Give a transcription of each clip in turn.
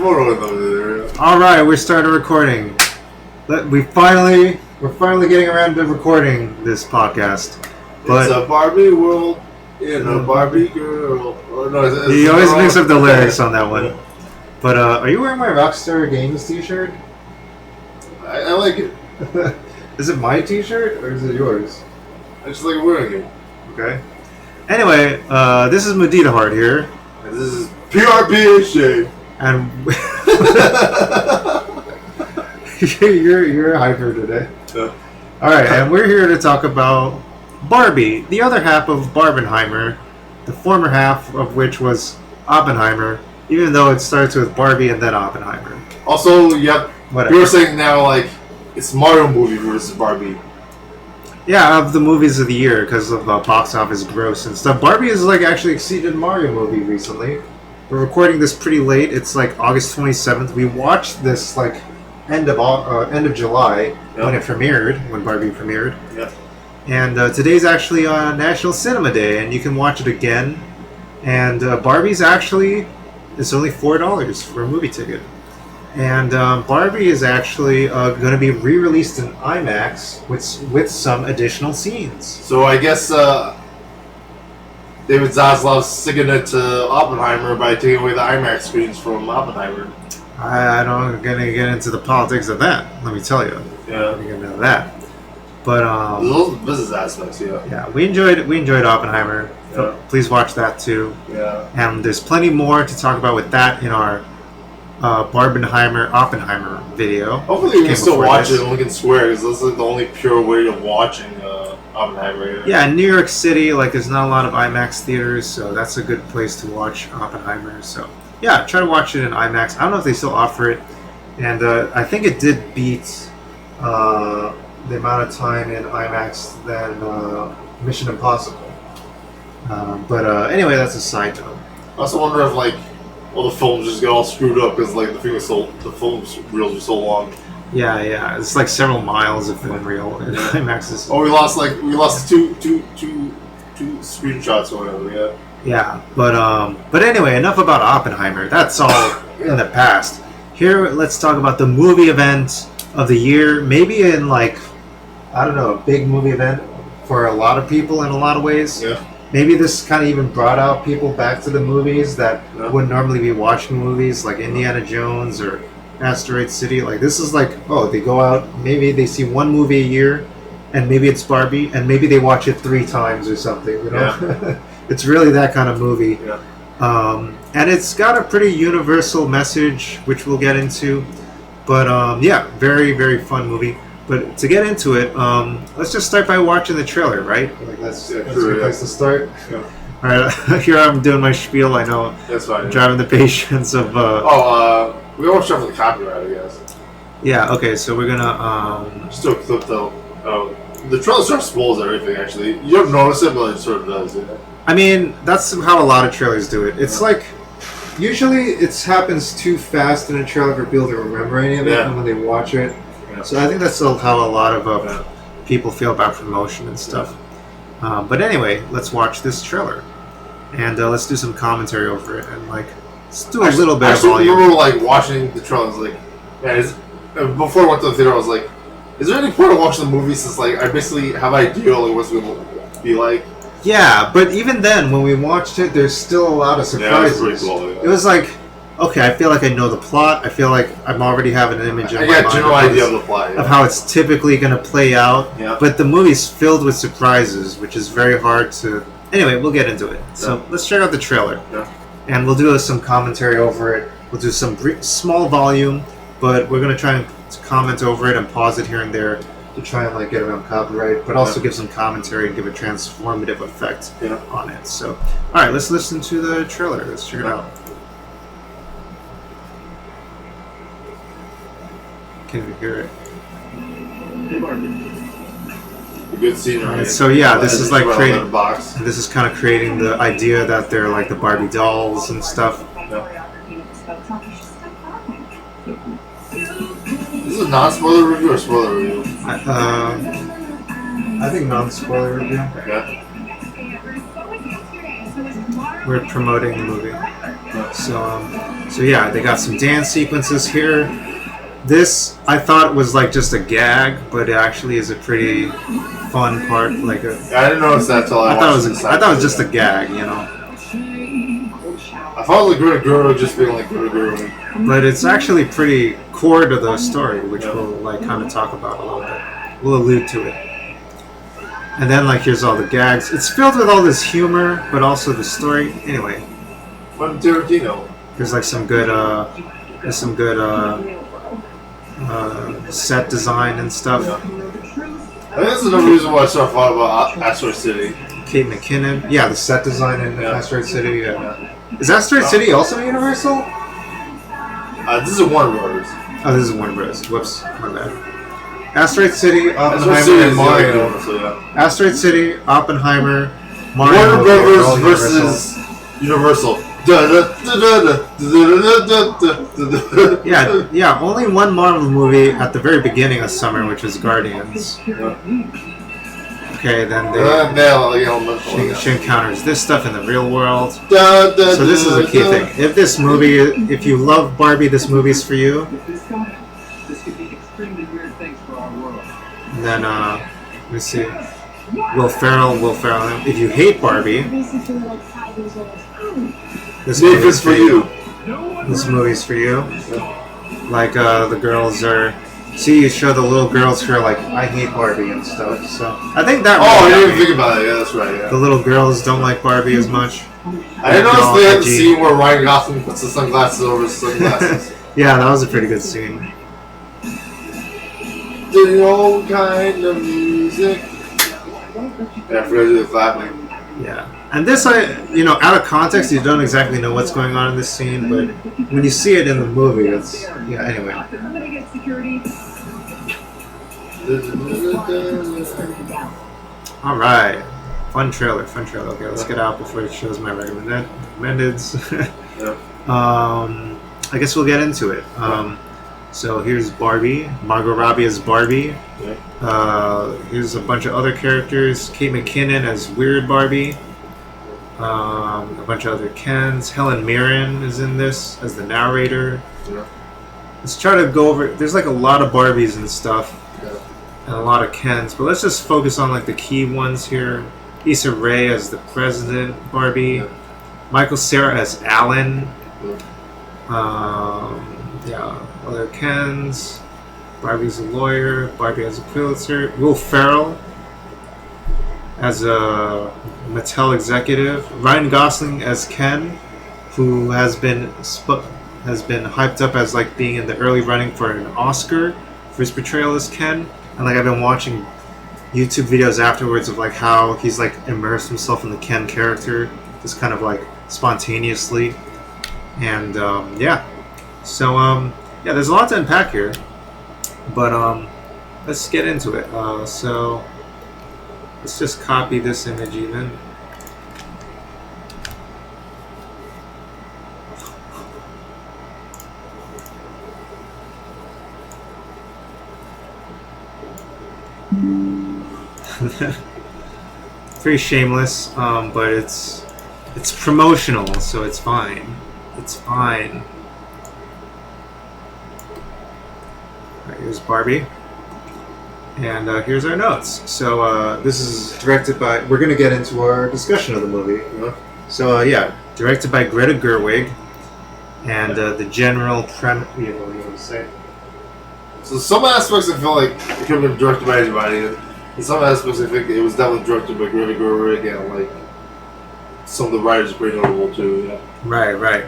photo over there. All right, we started recording. We're finally getting around to recording this podcast. But it's a Barbie world in a Barbie girl. Oh, no, you always mix up the lyrics on that one. But are you wearing my Rockstar Games T-shirt? I like it. Is it my T-shirt or is it yours? I just like wearing it. Okay. Anyway, this is Mudita Heart here. And this is PRpHD. And you're hyper today. Yeah. All right, and we're here to talk about Barbie, the other half of Barbenheimer, the former half of which was Oppenheimer, even though it starts with Barbie and then Oppenheimer. Also, yep. Whatever. You were saying now, like, it's Mario movie versus Barbie. Yeah, of the movies of the year because of box office gross and stuff. Barbie has like actually exceeded Mario movie recently. We're recording this pretty late. It's like August 27th. We watched this like end of July when it premiered, when Barbie premiered. Yep. And today's actually National Cinema Day, and you can watch it again. And Barbie's actually it's only $4 for a movie ticket. And Barbie is actually going to be re-released in IMAX with some additional scenes. So I guess David Zaslav's sticking it to Oppenheimer by taking away the IMAX screens from Oppenheimer. I don't going to get into the politics of that. Let me tell you. Yeah. You know that. But those business aspects, yeah. Yeah, we enjoyed Oppenheimer. Yeah. Please watch that too. Yeah. And there's plenty more to talk about with that in our Barbenheimer Oppenheimer video. Hopefully we can still watch it in Lincoln Square because this is the only pure way of watching Oppenheimer. Yeah, in New York City, like there's not a lot of IMAX theaters, so that's a good place to watch Oppenheimer. So yeah, try to watch it in IMAX. I don't know if they still offer it, and I think it did beat the amount of time in IMAX than Mission Impossible. But anyway, that's a side note. I also wonder if like all the films just get all screwed up because like the film reels are so long. Yeah, it's like several miles of film reel in IMAX. Oh, we lost two screenshots or whatever. Yeah. Yeah, but anyway, enough about Oppenheimer. That's all in the past. Here, let's talk about the movie event of the year. Maybe in like, I don't know, a big movie event for a lot of people in a lot of ways. Yeah. Maybe this kind of even brought out people back to the movies that wouldn't normally be watching movies like Indiana Jones or Asteroid City. Like this is like, oh, they go out, maybe they see one movie a year, and maybe it's Barbie, and maybe they watch it 3 times or something. You know, Yeah. It's really that kind of movie. Yeah. And it's got a pretty universal message, which we'll get into. But yeah, very, very fun movie. But to get into it, let's just start by watching the trailer, right? Like that's a good place to start. Yeah. All right, here I'm doing my spiel. I know That's fine. driving the patience of. We almost try for the copyright, I guess. Yeah. Okay. So we're gonna. Just do a clip though. The trailer sort of spoils everything. Actually, you don't notice it, but it sort of does. Yeah. I mean, that's how a lot of trailers do it. It's like usually it happens too fast in a trailer for people to remember any of it, and when they watch it. Yeah. So I think that's how a lot of people feel about promotion and stuff. But anyway, let's watch this trailer, and let's do some commentary over it, and like let's do a little bit of volume. I remember like watching the trailer. I was like, man, before I went to the theater, I was like, is there any point of watching the movie since like I basically have an idea like what's going to be like? Yeah, but even then, when we watched it, there's still a lot of surprises. Yeah, it was pretty cool. Yeah. It was like, okay, I feel like I know the plot. I feel like I'm already having an image in my mind. I got a general idea of the plot. Of how it's typically going to play out. Yeah. But the movie's filled with surprises, which is very hard to... Anyway, we'll get into it. So let's check out the trailer. Yeah. And we'll do some commentary over it. We'll do some small volume, but we're going to try and comment over it and pause it here and there to try and like get around copyright, but also give some commentary and give a transformative effect on it. So, all right, let's listen to the trailer. Let's check it out. Can you hear it? A good scene, right? So yeah, this is like creating. Box. This is kind of creating the idea that they're like the Barbie dolls and stuff. Is this a non-spoiler review or spoiler review? I think non-spoiler review. Okay. We're promoting the movie. Yeah. So yeah, they got some dance sequences here. This I thought was like just a gag, but it actually is a pretty fun part. Like I didn't notice that till I watched this. I thought it was just a gag, you know. I thought like Greta Gerwig just being like Greta Gerwig. But it's actually pretty core to the story, which we'll like kind of talk about a little bit. We'll allude to it. And then like here's all the gags. It's filled with all this humor, but also the story. Anyway, From Tarantino. there's like some good set design and stuff. Yeah. I think this is another reason why I started thought about Asteroid City. Kate McKinnon. Yeah, the set design in Yeah. Asteroid City. Yeah. Is Asteroid City also Universal? This is Warner Brothers. Oh, this is Warner Bros. Whoops, my bad. Asteroid City, Asteroid Oppenheimer, City and is Mario. Universal, yeah. Asteroid City, Oppenheimer, Mario. Warner all Brothers Universal. versus Universal. Da, da, da, da, da, da, da, da. Yeah. Only one Marvel movie at the very beginning of summer, which was Guardians. Yeah. Okay, then she encounters this stuff in the real world. Da, da, So this is a key da, thing. If you love Barbie, this movie's for you. And then, let me see. Will Ferrell. If you hate Barbie, this movie's for you. This movie's for you. Like the girls are. See, you show the little girls who are like, I hate Barbie and stuff. So I think that. Oh, I didn't even think about it. Yeah, that's right. Yeah. The little girls don't like Barbie as much. I didn't notice they had the scene where Ryan Gosling puts the sunglasses over his sunglasses. Yeah, that was a pretty good scene. The old kind of music. Yeah, I forgot to do the clapping. Yeah. And this, out of context, you don't exactly know what's going on in this scene, but when you see it in the movie, it's, yeah, anyway. Alright. Fun trailer. Okay, let's get out before it shows my recommendeds. I guess we'll get into it. So here's Barbie. Margot Robbie as Barbie. Here's a bunch of other characters. Kate McKinnon as Weird Barbie. A bunch of other Kens. Helen Mirren is in this as the narrator. Yeah. Let's try to go over. There's like a lot of Barbies and stuff, and a lot of Kens. But let's just focus on like the key ones here. Issa Rae as the president Barbie. Yeah. Michael Cera as Alan. Yeah. Other Kens. Barbie's a lawyer. Barbie has a Pulitzer. Will Ferrell as a Mattel executive. Ryan Gosling as Ken, who has been hyped up as like being in the early running for an Oscar for his portrayal as Ken. And like I've been watching YouTube videos afterwards of like how he's like immersed himself in the Ken character, just kind of like spontaneously. And there's a lot to unpack here, but let's get into it. So let's just copy this image even. Pretty shameless, but it's promotional, so it's fine. It's fine. Alright, here's Barbie. And here's our notes. So this is directed by... We're going to get into our discussion of the movie. So directed by Greta Gerwig. And the general premise... What do you want to say? So some aspects I feel like it could have been directed by anybody. In some aspects I think it was definitely directed by Greta Gerwig, and like some of the writers are pretty notable too. Yeah. Right.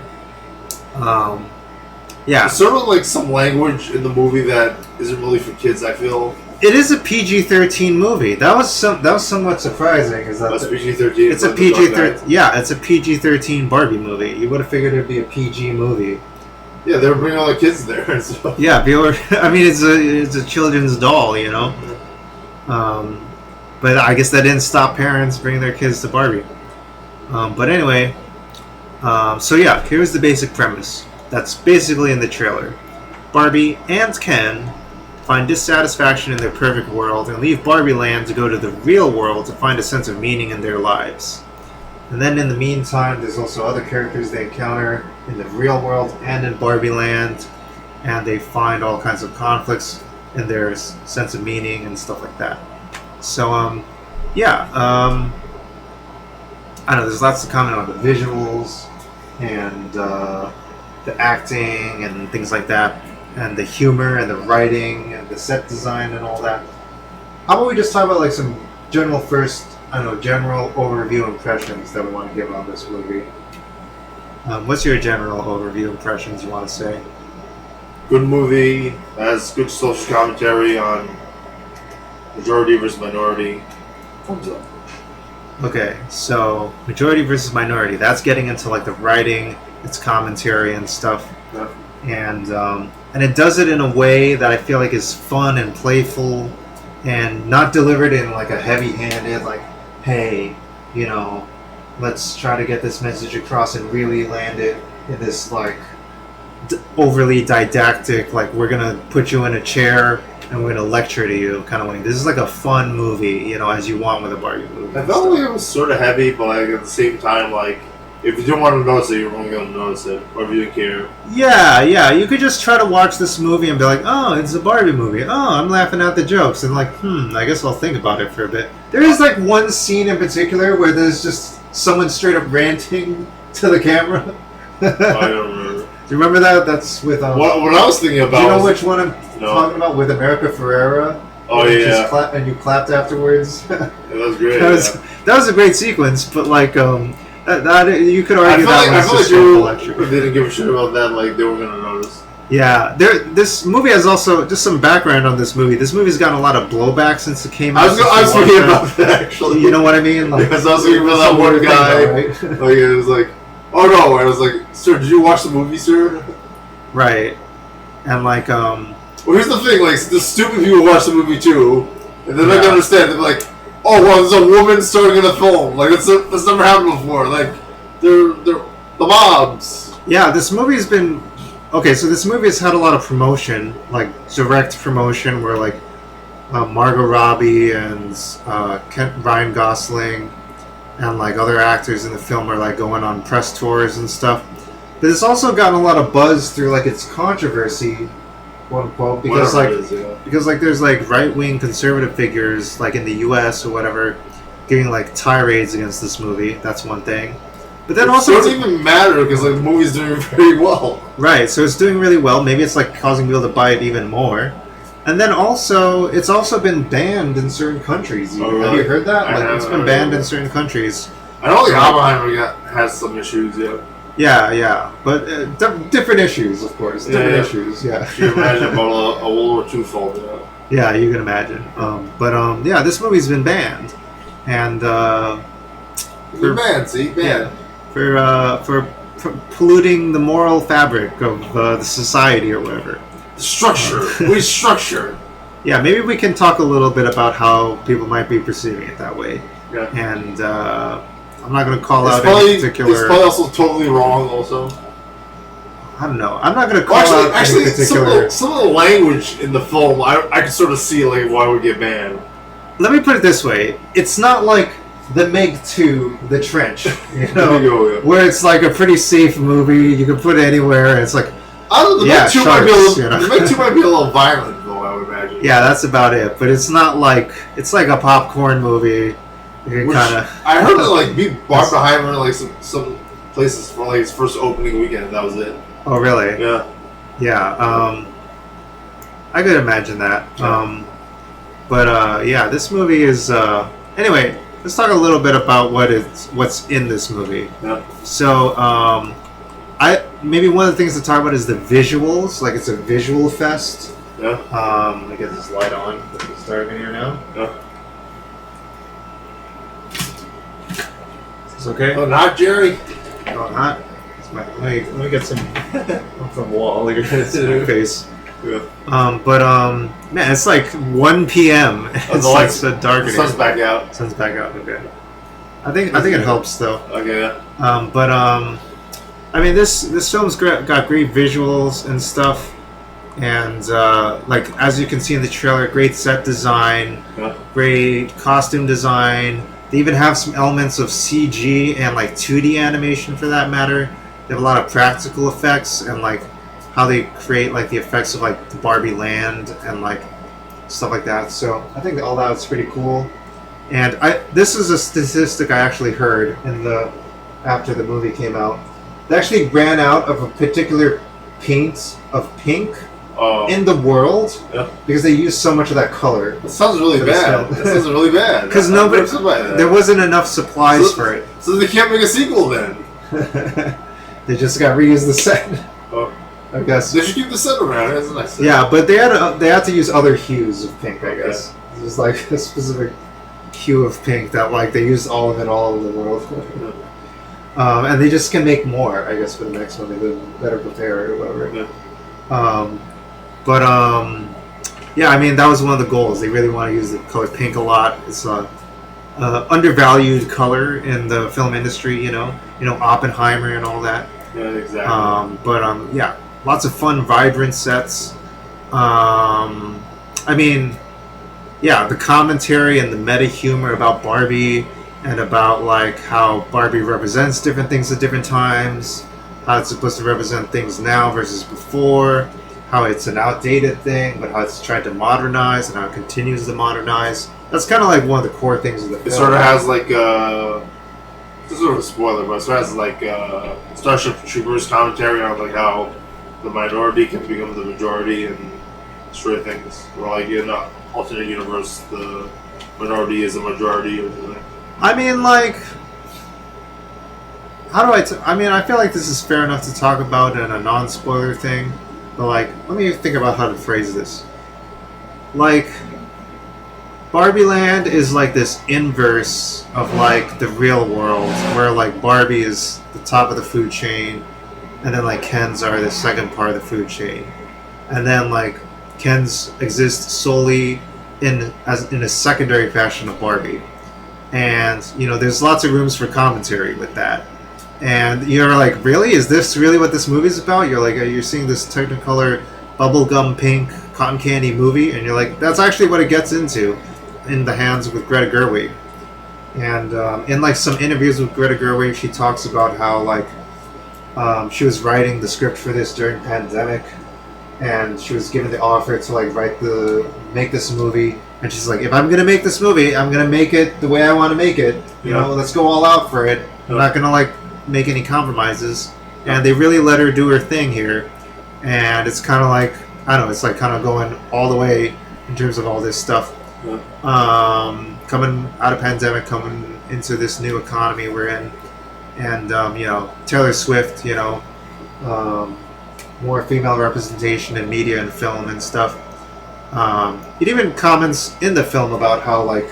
There's sort of like some language in the movie that isn't really for kids, I feel. It is a PG-13 movie. That was somewhat surprising. Is that it's PG-13? It's a PG-13. Yeah, it's a PG-13 Barbie movie. You would have figured it'd be a PG movie. Yeah, they were bringing all the kids there and stuff. Yeah, I mean, it's a children's doll, you know. But I guess that didn't stop parents bringing their kids to Barbie. But anyway, here's the basic premise. That's basically in the trailer. Barbie and Ken find dissatisfaction in their perfect world and leave Barbie Land to go to the real world to find a sense of meaning in their lives. And then in the meantime, there's also other characters they encounter in the real world and in Barbie Land, and they find all kinds of conflicts in their sense of meaning and stuff like that. So, I don't know, there's lots to comment on the visuals and the acting and things like that, and the humor and the writing and the set design and all that. How about we just talk about like some general overview impressions that we want to give on this movie? What's your general overview impressions you want to say? Good movie, has good social commentary on majority versus minority. Thumbs up. Okay, so majority versus minority. That's getting into like the writing, its commentary and stuff, Yeah. and it does it in a way that I feel like is fun and playful, and not delivered in like a heavy-handed like, hey, let's try to get this message across and really land it in this like overly didactic, like we're gonna put you in a chair and we're gonna lecture to you kind of way. This is like a fun movie, as you want with a Barbie movie. I felt like it was sort of heavy, but like at the same time, like if you didn't want to notice it, you're only gonna notice it, or if you didn't care. Yeah. You could just try to watch this movie and be like, oh, it's a Barbie movie. Oh, I'm laughing at the jokes, and like, I guess I'll think about it for a bit. There is like one scene in particular where there's just someone straight up ranting to the camera. I don't remember. Do you remember that? That's with what I was thinking about. Do you know was, which one I'm talking about? With America Ferrera. Oh yeah. And you clapped afterwards. Yeah, that was great. That was a great sequence, but like that you could argue I feel like you lecture. didn't give a shit about that. Like they were gonna notice. Yeah, this movie has also just some background on this movie. This movie's gotten a lot of blowback since it came out. I was thinking about that actually. You know what I mean? Like, because I was thinking about that one guy. Right? Like it was like, oh no! I was like, sir, did you watch the movie, sir? Right, and like Well, here's the thing: like the stupid people watch the movie too, and then they don't understand. They're like, oh well, there's a woman starring in a film. Like that's never happened before. Like they're the mobs. Yeah, this movie's been. Okay, so this movie has had a lot of promotion, like direct promotion, where like Margot Robbie and Ryan Gosling and like other actors in the film are like going on press tours and stuff. But it's also gotten a lot of buzz through like its controversy, quote unquote, because because like there's like right wing conservative figures like in the U.S. or whatever giving like tirades against this movie. That's one thing. But then also, it doesn't even matter because like the movie's doing very well. Right, so it's doing really well. Maybe it's like causing people to buy it even more. And then also, it's also been banned in certain countries. Oh, really? Have you heard that? Like it's been banned in certain countries. I know like Barbenheimer has some issues, yeah. Yeah, but different issues, of course. Different issues, yeah. Can you imagine about a World War II fault? Yeah, you can imagine. Yeah, this movie's been banned, and banned. Yeah. For polluting the moral fabric of the society or whatever. Structure. Restructure. Yeah, maybe we can talk a little bit about how people might be perceiving it that way. Yeah. And I'm not going to call out any particular... It's probably also totally wrong also. I don't know. I'm not going to call out any particular... Some of the language in the film, I can sort of see like why it would get banned. Let me put it this way. It's not like The Meg 2, The Trench, where it's like a pretty safe movie. You can put it anywhere, and it's like, the Meg 2 might be a little violent, though, I would imagine. Yeah, that's about it. But it's not like, it's like a popcorn movie. I heard that like beat Barbenheimer like some places for like its first opening weekend. That was it. Oh, really? Yeah. Yeah. I could imagine that. Yeah, this movie is. Anyway, let's talk a little bit about what's in this movie. Yeah. So, maybe one of the things to talk about is the visuals. Like it's a visual fest. Yeah. Let me get this light on. It's dark in here now. Yeah. Is this okay? Oh, not Jerry. Oh, not. Let me get some off the wall here. It's in my face. Yeah. Man, it's like 1 p.m. It's like so dark. The sun's back out. Sun's back out. Okay. I think it helps though. Okay. Yeah. I mean, this film's got great visuals and stuff, and like as you can see in the trailer, great set design, great costume design. They even have some elements of CG and like 2D animation for that matter. They have a lot of practical effects and like how they create like the effects of like the Barbie land and like stuff like that. So I think all that's pretty cool. And this is a statistic I actually heard after the movie came out. They actually ran out of a particular paint of pink in the world because they used so much of that color. That sounds really bad. That sounds really bad. Because there wasn't enough supplies for it. So they can't make a sequel then. They just got reused the set. I guess they should keep the set around. That's nice. Yeah, but they had to use other hues of pink. I guess it was like a specific hue of pink that like they used all of it all over the world. And they just can make more, I guess, for the next one. They've been better prepared or whatever. Yeah, I mean, that was one of the goals. They really want to use the color pink a lot. It's a undervalued color in the film industry, you know, Oppenheimer and all that. Yeah, exactly. Yeah, lots of fun, vibrant sets. I mean, yeah, the commentary and the meta humor about Barbie and about like how Barbie represents different things at different times, how it's supposed to represent things now versus before, how it's an outdated thing, but how it's trying to modernize and how it continues to modernize. That's kind of like one of the core things of the film. It sort of has like this is sort of a spoiler, but it sort of has like Starship Troopers commentary on like how the minority can become the majority and destroy things. Or like in an alternate universe, the minority is the majority or something. I mean, like, I feel like this is fair enough to talk about in a non-spoiler thing, but like, let me think about how to phrase this. Like, Barbie Land is like this inverse of like the real world, where like Barbie is the top of the food chain, and then like Kens are the second part of the food chain, and then like Kens exist solely in a secondary fashion of Barbie. And, there's lots of rooms for commentary with that. And you're like, really? Is this really what this movie's about? You're like, you're seeing this Technicolor bubblegum pink cotton candy movie, and you're like, that's actually what it gets into in the hands with Greta Gerwig. And in like some interviews with Greta Gerwig, she talks about how like she was writing the script for this during pandemic, and she was given the offer to like make this movie. And she's like, if I'm going to make this movie, I'm going to make it the way I want to make it. Let's go all out for it. I'm not going to, like, make any compromises. And they really let her do her thing here. And it's kind of like, I don't know, it's like kind of going all the way in terms of all this stuff. Coming out of pandemic, coming into this new economy we're in. And, Taylor Swift, more female representation in media and film and stuff. It even comments in the film about how, like,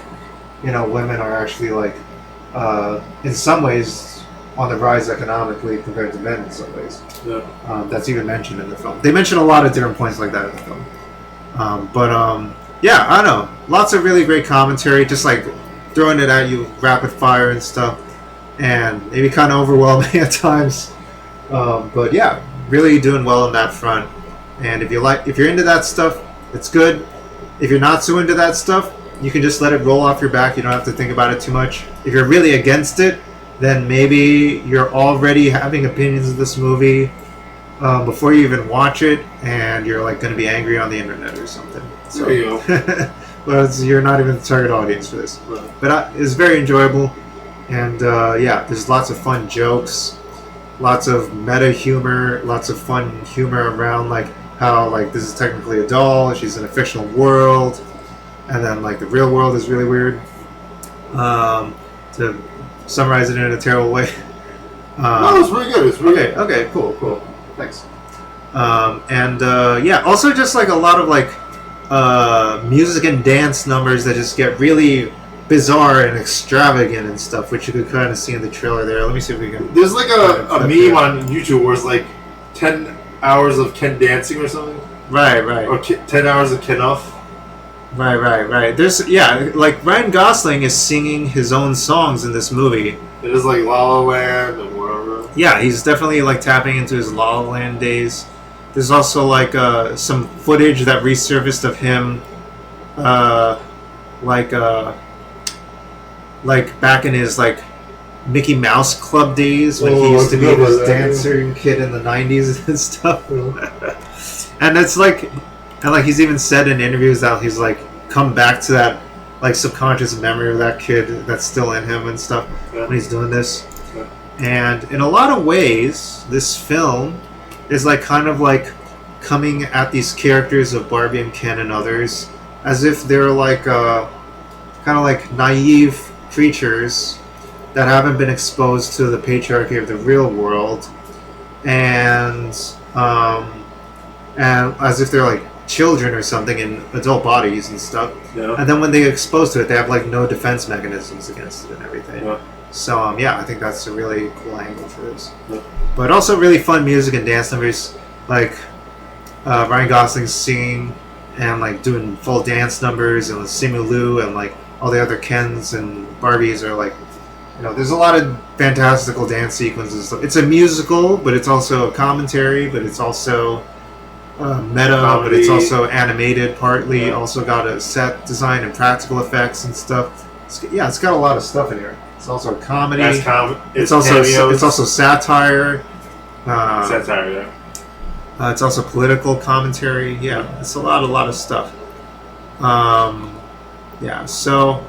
women are actually, like, in some ways on the rise economically compared to men in some ways. Yeah. That's even mentioned in the film. They mention a lot of different points like that in the film. Yeah, I don't know. Lots of really great commentary, just, like, throwing it at you rapid fire and stuff. And maybe kind of overwhelming at times. But, yeah, really doing well on that front. And if you're into that stuff, it's good. If you're not so into that stuff, you can just let it roll off your back. You don't have to think about it too much. If you're really against it, then maybe you're already having opinions of this movie before you even watch it, and you're like going to be angry on the internet or something. So, there you go. But you're not even the target audience for this. But it's very enjoyable, and there's lots of fun jokes, lots of meta humor, lots of fun humor around like how like this is technically a doll, she's in a fictional world, and then like the real world is really weird. To summarize it in a terrible way. No, it's really good. It's really good. Okay, cool. Thanks. Also just like a lot of like music and dance numbers that just get really bizarre and extravagant and stuff, which you could kind of see in the trailer there. Let me see if we can. There's like a meme on YouTube where it's like 10 hours of Ken dancing or something. Right. Or 10 hours of Ken off. Right. There's like Ryan Gosling is singing his own songs in this movie. It is like La La Land and whatever. Yeah, he's definitely like tapping into his La La Land days. There's also like some footage that resurfaced of him, like back in his like Mickey Mouse Club days when he used to be this dancing kid in the 90s and stuff. And it's like, and like he's even said in interviews that he's like come back to that like subconscious memory of that kid that's still in him and stuff when he's doing this. And in a lot of ways, this film is like kind of like coming at these characters of Barbie and Ken and others as if they're like kind of like naive creatures that haven't been exposed to the patriarchy of the real world, and as if they're like children or something in adult bodies and stuff. Yeah. And then when they get exposed to it, they have like no defense mechanisms against it and everything. Yeah. So yeah, I think that's a really cool angle for this. Yeah. But also really fun music and dance numbers, like Ryan Gosling's singing and like doing full dance numbers, and Simu Liu and like all the other Kens and Barbies are like, you know, there's a lot of fantastical dance sequences. It's a musical, but it's also a commentary, but it's also meta, comedy. But it's also animated partly. Yeah. Also got a set design and practical effects and stuff. It's got a lot of stuff in here. It's also a comedy. It's also satire. Satire, yeah. It's also political commentary. Yeah, it's a lot of stuff. Yeah, so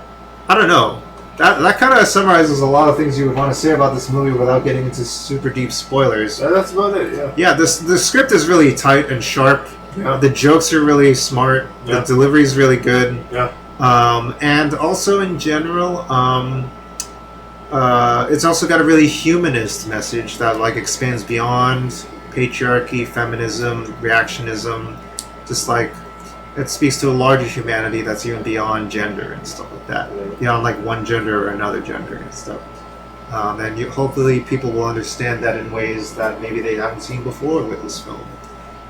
I don't know. That kind of summarizes a lot of things you would want to say about this movie without getting into super deep spoilers. That's about it, yeah. Yeah, the script is really tight and sharp. Yeah. The jokes are really smart. Yeah. The delivery is really good. Yeah. And also in general, it's also got a really humanist message that like expands beyond patriarchy, feminism, reactionism. Just like it speaks to a larger humanity that's even beyond gender and stuff like that. Yeah. Beyond like one gender or another gender and stuff. And hopefully people will understand that in ways that maybe they haven't seen before with this film.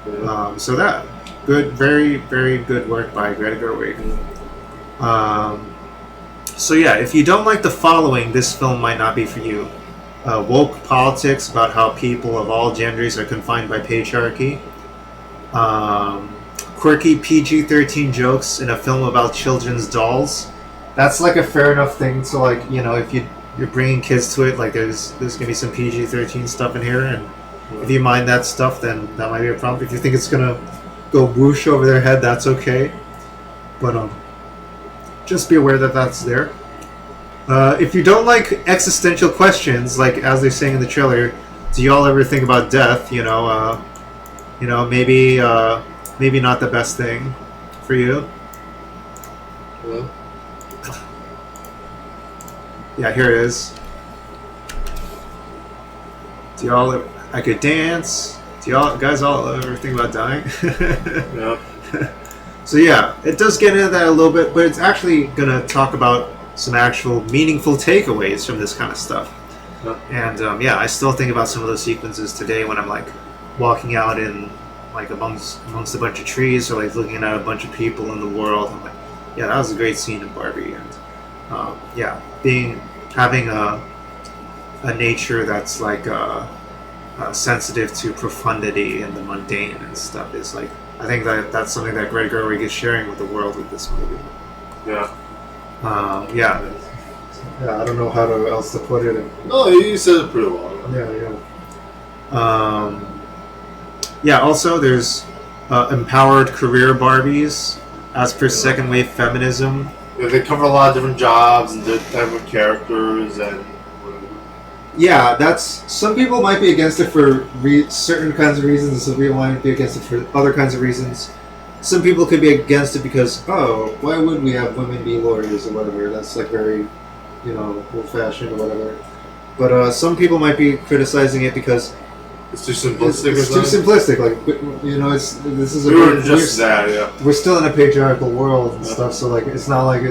Yeah. So that good, very, very good work by Greta Gerwig. So yeah, if you don't like the following, this film might not be for you. Woke politics about how people of all genders are confined by patriarchy. Quirky PG-13 jokes in a film about children's dolls. That's like a fair enough thing to like, you know, if you're bringing kids to it, like there's gonna be some PG-13 stuff in here, and if you mind that stuff, then that might be a problem. If you think it's gonna go whoosh over their head, that's okay. But just be aware that that's there. If you don't like existential questions, like as they're saying in the trailer, do y'all ever think about death? Maybe not the best thing for you. Hello? Yeah, here it is. Do y'all? I could dance. Do y'all guys all ever think about dying? Yeah. So yeah, it does get into that a little bit, but it's actually gonna talk about some actual meaningful takeaways from this kind of stuff. Yeah. And I still think about some of those sequences today when I'm like walking out in like amongst a bunch of trees, or like looking at a bunch of people in the world. I'm like, yeah, that was a great scene in Barbie, and having a nature that's like sensitive to profundity and the mundane and stuff is like, I think that's something that Greta Gerwig is sharing with the world with this movie. Yeah. Yeah, I don't know how else to put it. No, you said it pretty well. Yeah. Also, there's empowered career Barbies as per second wave feminism. Yeah, they cover a lot of different jobs and different characters and whatever. Yeah, that's, some people might be against it for certain kinds of reasons, and some people might be against it for other kinds of reasons. Some people could be against it because, why would we have women be lawyers or whatever? That's like very, old-fashioned or whatever. But some people might be criticizing it because it's too simplistic. It's too simplistic. Like, we're still in a patriarchal world and stuff. So like, it's not like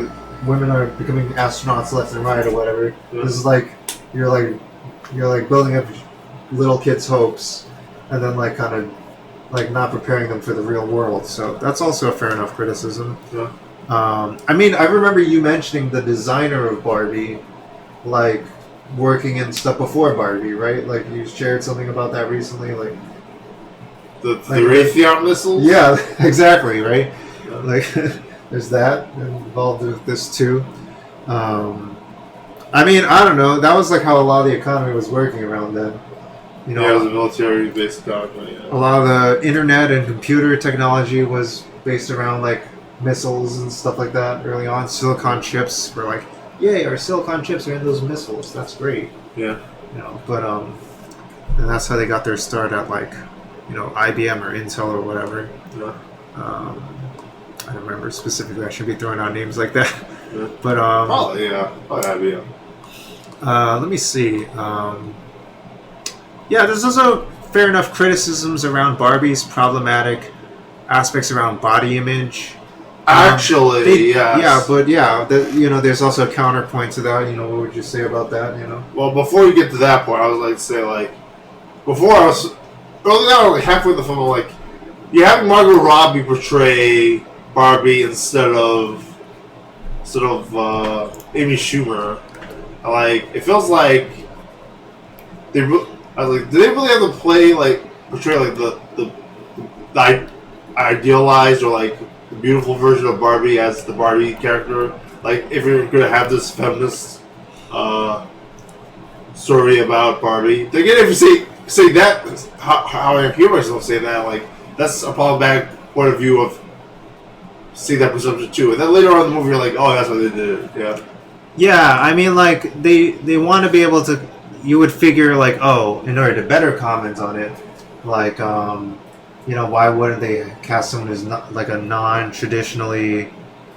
women are becoming astronauts left and right or whatever. Yeah. This is like you're like building up little kids' hopes, and then like kind of like not preparing them for the real world. So that's also a fair enough criticism. Yeah. I mean, I remember you mentioning the designer of Barbie, like working and stuff before Barbie, right? Like you shared something about that recently, like the Raytheon missiles. Yeah, exactly, right. Yeah. Like there's that involved with this too. I mean, I don't know. That was like how a lot of the economy was working around then. You know, Yeah, it was a military-based economy. a lot of the internet and computer technology was based around like missiles and stuff like that early on. Silicon chips were like, yay, our silicon chips are in those missiles. That's great. Yeah. You know, but and that's how they got their start at like, you know, IBM or Intel or whatever. Yeah. I don't remember specifically. I should be throwing out names like that. Yeah. But Probably, yeah. Probably IBM. let me see. Yeah, there's also fair enough criticisms around Barbie's problematic aspects around body image. Actually, yes. Yeah, but yeah, you know, there's also a counterpoint to that. You know, what would you say about that? You know. Well, before you get to that point, I was like to say like, before I was early on, like halfway in the film, like you have Margot Robbie portray Barbie instead of Amy Schumer. Like it feels like I was like, do they really have to portray like the idealized or like the beautiful version of Barbie as the Barbie character? Like, if you're gonna have this feminist story about Barbie, again, if you say that, how I hear myself say that, like that's a problematic point of view of see that presumption too. And then later on in the movie, you're like, oh, that's what they did. Yeah. Yeah, I mean, like they want to be able to. You would figure like, oh, in order to better comment on it, like, you know, why wouldn't they cast someone who's not like a non-conventionally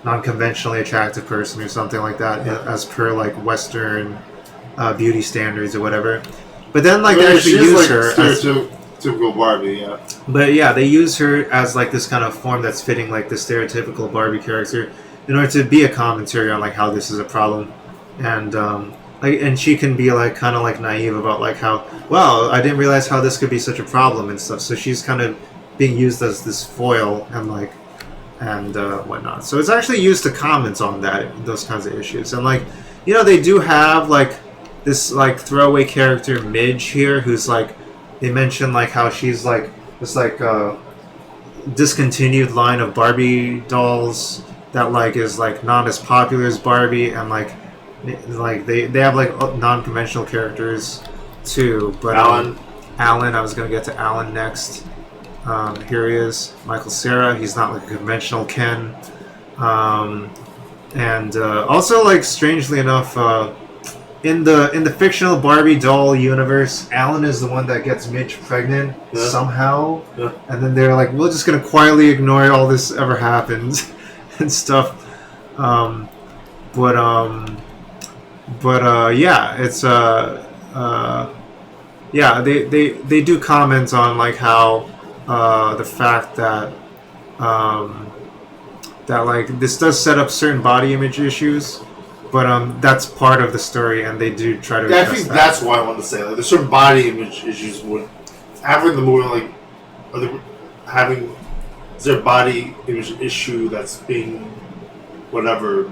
attractive person or something like that, as per like Western beauty standards or whatever. But then like they actually use her as typical Barbie, yeah. But yeah, they use her as like this kind of form that's fitting like the stereotypical Barbie character in order to be a commentary on like how this is a problem, and like, and she can be like kind of like naive about like how, well, I didn't realize how this could be such a problem and stuff. So she's kind of being used as this foil and like and whatnot. So it's actually used to comment on those kinds of issues. And like, you know, they do have like this like throwaway character Midge here, who's like, they mention like how she's like this like discontinued line of Barbie dolls that like is like not as popular as Barbie, and like they have like non-conventional characters too. But Alan, I was gonna get to Alan next. Here he is, Michael Cera. He's not like a conventional Ken, and also like strangely enough, in the fictional Barbie doll universe, Alan is the one that gets Midge pregnant somehow, and then they're like, we're just gonna quietly ignore all this ever happened and stuff. Yeah, it's yeah, they do comment on like how the fact that that like this does set up certain body image issues, but that's part of the story, and they do try to. Yeah, I think that's why I wanted to say like there's certain body image issues with having the movie like, is there a body image issue that's being whatever.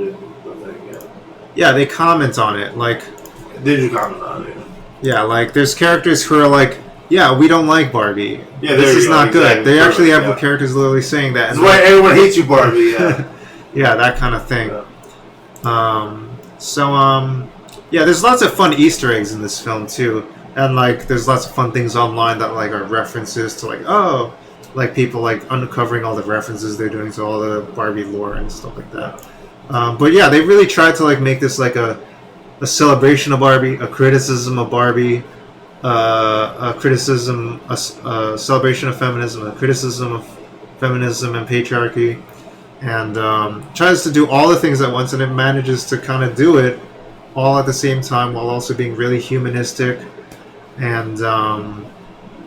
Yeah, they comment on it like. They do comment on it. Yeah, like there's characters who are like, yeah, we don't like Barbie. Yeah, this is not good. Exactly. They actually have characters literally saying that. That's why everyone hates you, Barbie. Yeah. Yeah, that kind of thing. Yeah. Yeah, there's lots of fun Easter eggs in this film too, and like there's lots of fun things online that like are references to like like people like uncovering all the references they're doing to all the Barbie lore and stuff like that. But yeah, they really tried to like make this like a celebration of Barbie, a criticism of Barbie, a celebration of feminism, a criticism of feminism and patriarchy, and tries to do all the things at once, and it manages to kind of do it all at the same time while also being really humanistic, and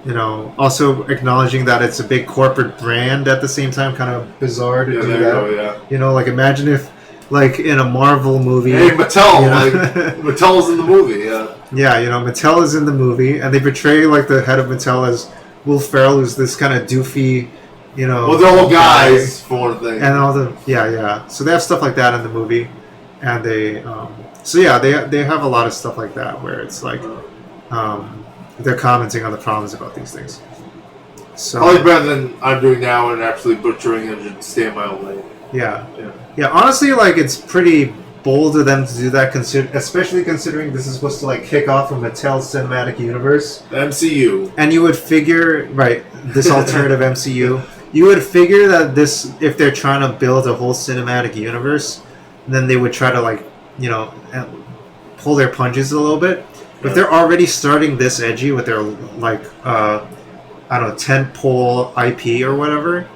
you know, also acknowledging that it's a big corporate brand at the same time. Kind of bizarre to do that. Yeah. You know, like imagine if, like in a Marvel movie, hey, Mattel, you know? like Mattel's in the movie, yeah. Yeah, you know, Mattel is in the movie, and they portray like the head of Mattel as Will Ferrell, who's this kind of doofy, you know. Well, they're all guys for one thing, and all the yeah. So they have stuff like that in the movie, and they so yeah, they have a lot of stuff like that where it's like they're commenting on the problems about these things. So probably better than I'm doing now and actually butchering and just stay in my own lane. Yeah. Honestly, like it's pretty bold of them to do that, especially considering this is supposed to like kick off a Mattel cinematic universe. The MCU. And you would figure, right, this alternative MCU, you would figure that this, if they're trying to build a whole cinematic universe, then they would try to like, you know, pull their punches a little bit. If they're already starting this edgy with their like, I don't know, tentpole IP or whatever,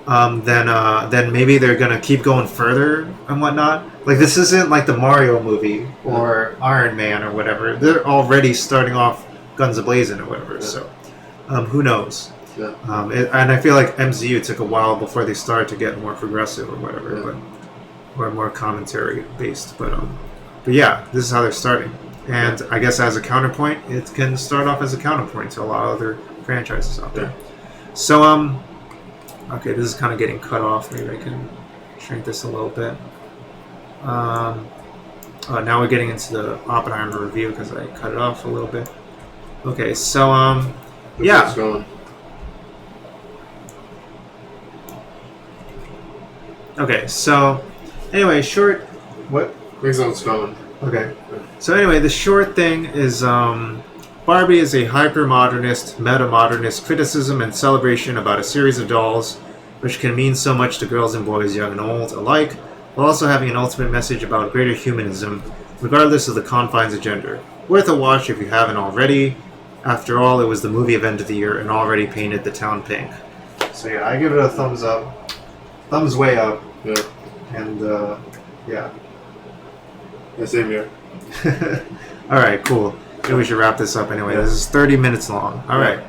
then maybe they're gonna keep going further and whatnot. Like this isn't like the Mario movie or Iron Man or whatever. They're already starting off guns a-blazing or whatever. Yeah. So who knows? Yeah. And I feel like MCU took a while before they started to get more progressive or whatever, or more commentary based. But yeah, this is how they're starting. And I guess as a counterpoint, it can start off as a counterpoint to a lot of other franchises out there. Yeah. So okay, this is kind of getting cut off. Maybe I can shrink this a little bit. Now we're getting into the Oppenheimer review because I cut it off a little bit. Okay, so yeah. Going. Okay, so anyway, short. What? It's going. Okay. So anyway, the short thing is Barbie is a hyper-modernist, meta-modernist criticism and celebration about a series of dolls which can mean so much to girls and boys, young and old alike, while also having an ultimate message about greater humanism, regardless of the confines of gender. Worth a watch if you haven't already. After all, it was the movie event of the year and already painted the town pink. So yeah, I give it a thumbs up. Thumbs way up. Yeah. And yeah. Yeah, same here. Alright, cool. Maybe we should wrap this up anyway. This is 30 minutes long. Alright,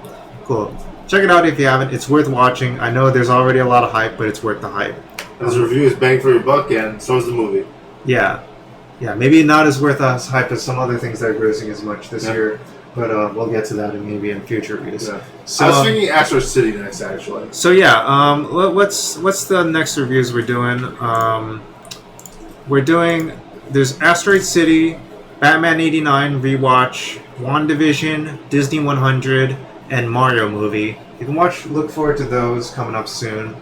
cool. Check it out if you haven't. It's worth watching. I know there's already a lot of hype, but it's worth the hype. This review is bang for your buck, and so is the movie. Yeah. Yeah, maybe not as worth as hype as some other things that are grossing as much this year, but we'll get to that maybe in future reviews. Yeah. So, I was thinking Asteroid City next, actually. So yeah, what's the next reviews we're doing? There's Asteroid City, Batman 89 rewatch, WandaVision, Disney 100, and Mario movie. You can look forward to those coming up soon.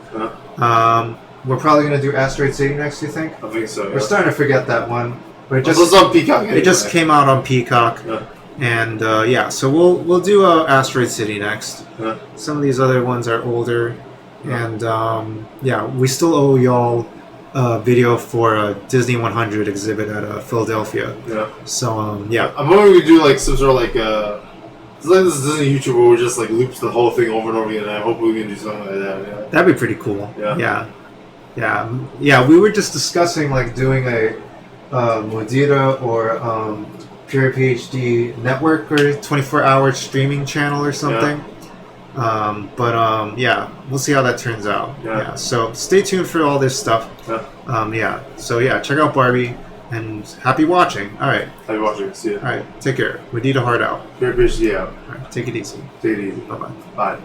We're probably going to do Asteroid City next, do you think? I think so, yeah. We're starting to forget that one. But it was on Peacock anyway. It just came out on Peacock. Yeah. And yeah, so we'll do Asteroid City next. Yeah. Some of these other ones are older. Yeah. And yeah, we still owe y'all a video for a Disney 100 exhibit at Philadelphia. Yeah. So yeah. I'm hoping we do like some sort of like it's like this Disney YouTuber where just like loops the whole thing over and over again. And I hope we can do something like that. Yeah. That'd be pretty cool. Yeah. We were just discussing like doing a Mudita or PRpHD network or 24-hour streaming channel or something. Yeah. Yeah, we'll see how that turns out. Yeah. So stay tuned for all this stuff. Yeah. So yeah, check out Barbie and happy watching. All right. Happy watching. See you. All right. Take care. Mudita hard out. PRpHD out. All right. Take it easy. Take it easy. Bye-bye. Bye.